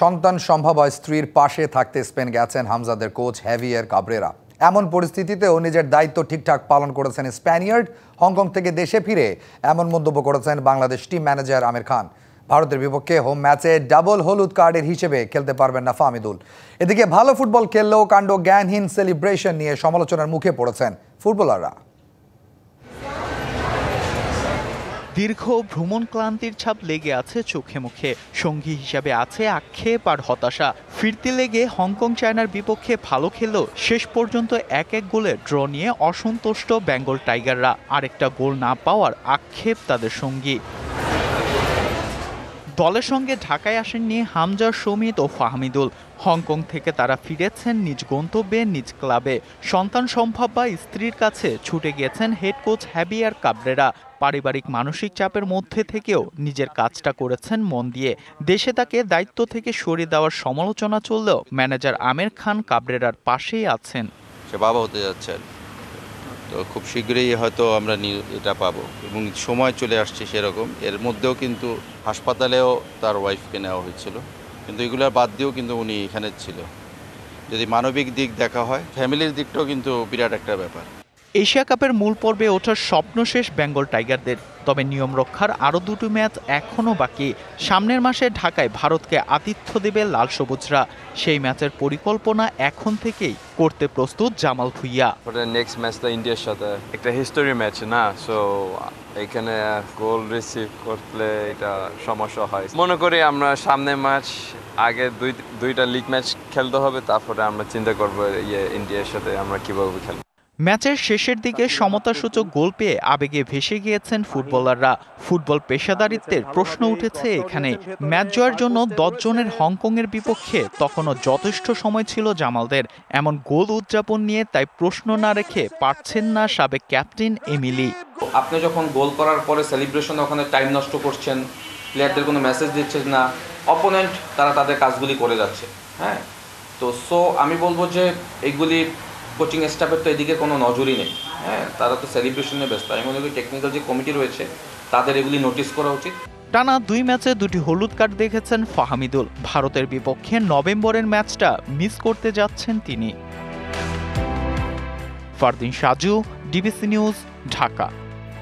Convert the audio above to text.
সন্তান সম্ভবা স্ত্রীর পাশে থাকতে স্পেন গেছেন হামজাদের কোচ হেভিয়ার কাবরেরা। এমন পরিস্থিতিতেও নিজের দায়িত্ব ঠিকঠাক পালন করেছেন স্প্যানিয়ার্ড। হংকং থেকে দেশে ফিরে এমন মন্তব্য করেছেন বাংলাদেশ টিম ম্যানেজার আমির খান। ভারতের বিপক্ষে হোম ম্যাচে ডাবল হলুদ কার্ডের হিসেবে খেলতে পারবেন না ফাহমিদুল। এদিকে ভালো ফুটবল খেললেও কাণ্ড জ্ঞানহীন সেলিব্রেশন নিয়ে সমালোচনার মুখে পড়েছেন ফুটবলাররা। দীর্ঘ ভ্রমণ ক্লান্তির ছাপ লেগে আছে চোখে মুখে, সঙ্গী হিসাবে আছে আক্ষেপ আর হতাশা। ফিরতে লেগে হংকং চায়নার বিপক্ষে ভালো খেললেও শেষ পর্যন্ত এক গোলে ড্র নিয়ে অসন্তুষ্ট বেঙ্গল টাইগাররা। আরেকটা গোল না পাওয়ার আক্ষেপ তাদের সঙ্গী। দলের সঙ্গে ঢাকায় আসেননি হামজা, সমিত ও ফাহমিদুল। হংকং থেকে তারা ফিরেছেন নিজ গন্তব্যে, নিজ ক্লাবে। সন্তান সম্ভাব্যা স্ত্রীর কাছে ছুটে গিয়েছেন হেড কোচ হেভিয়ার কাবরেরা। পারিবারিক মানসিক চাপের মধ্যে থেকেও নিজের কাজটা করেছেন মন দিয়ে। দেশে তাকে দায়িত্ব থেকে সরিয়ে দেওয়ার সমালোচনা চললেও ম্যানেজার আমির খান কাবরেরার পাশেই আছেন। সে বাবা হতে যাচ্ছেন, তো খুব শীঘ্রই হয়তো আমরা এটা পাবো এবং সময় চলে আসছে সেরকম। এর মধ্যেও কিন্তু হাসপাতালেও তার ওয়াইফকে নেওয়া হয়েছিল, কিন্তু এগুলোর বাদ দিয়েও কিন্তু উনি এখানে ছিল। যদি মানবিক দিক দেখা হয়, ফ্যামিলির দিকটাও কিন্তু বিরাট একটা ব্যাপার। এশিয়া কাপের মূল পর্বে ওঠার স্বপ্ন শেষ বেঙ্গল টাইগারদের। তবে নিয়ম রক্ষার আরও দুটো ম্যাচ এখনও বাকি। সামনের মাসে ঢাকায় ভারতকে আতিথ্য দেবে লাল সবুজরা। সেই ম্যাচের পরিকল্পনা এখন থেকেই করতে প্রস্তুত জামাল ভুঁইয়া। নেক্সট ম্যাচটা ইন্ডিয়ার সাথে একটা হিস্টোরি ম্যাচ না, সো এখানে গোল রিসিভ করলে এটা সমস্যা হয়। মনে করি আমরা সামনের ম্যাচ আগে দুইটা লিগ ম্যাচ খেলতে হবে, তারপরে আমরা চিন্তা করবো ইন্ডিয়ার সাথে আমরা কিভাবে খেলবো। ম্যাচের শেষের দিকে সমতাসূচক গোল পেয়ে আবেগে ভেসে গিয়েছেন ফুটবলাররা। ফুটবল পেশাদারিত্বের প্রশ্ন উঠেছে এখানে। ম্যাচ জয়ের জন্য 10 জনের হংকংয়ের বিপক্ষে তখনও যথেষ্ট সময় ছিল জামালদের। এমন গোল উদযাপন নিয়ে তাই প্রশ্ন না রেখে পারছেন না সাবেক ক্যাপ্টেন এমিলি। আপনি যখন গোল করার পরে সেলিব্রেশন ওখানে টাইম নষ্ট করছেন, প্লেয়ারদের কোনো মেসেজ দিচ্ছেন না, অপোনেন্ট তারা তাদের কাজগুলি করে যাচ্ছে। হ্যাঁ, তো আমি বলবো যে এইগুলি কোচিং স্টাফের তো এদিকে কোনো নজরই নেই। হ্যাঁ, তারা তো সেলিব্রেশনে ব্যস্ত। আমি মনে করি টেকনিক্যাল যে কমিটি রয়েছে তাদের এগুলি নোটিস করা উচিত। টানা 2 ম্যাচে 2টি হলুদ কার্ড দেখেছেন ফাহমিদুল। ভারতের বিপক্ষে নভেম্বরের ম্যাচটা মিস করতে যাচ্ছেন তিনি। Fardin Saju, DBC news, Dhaka.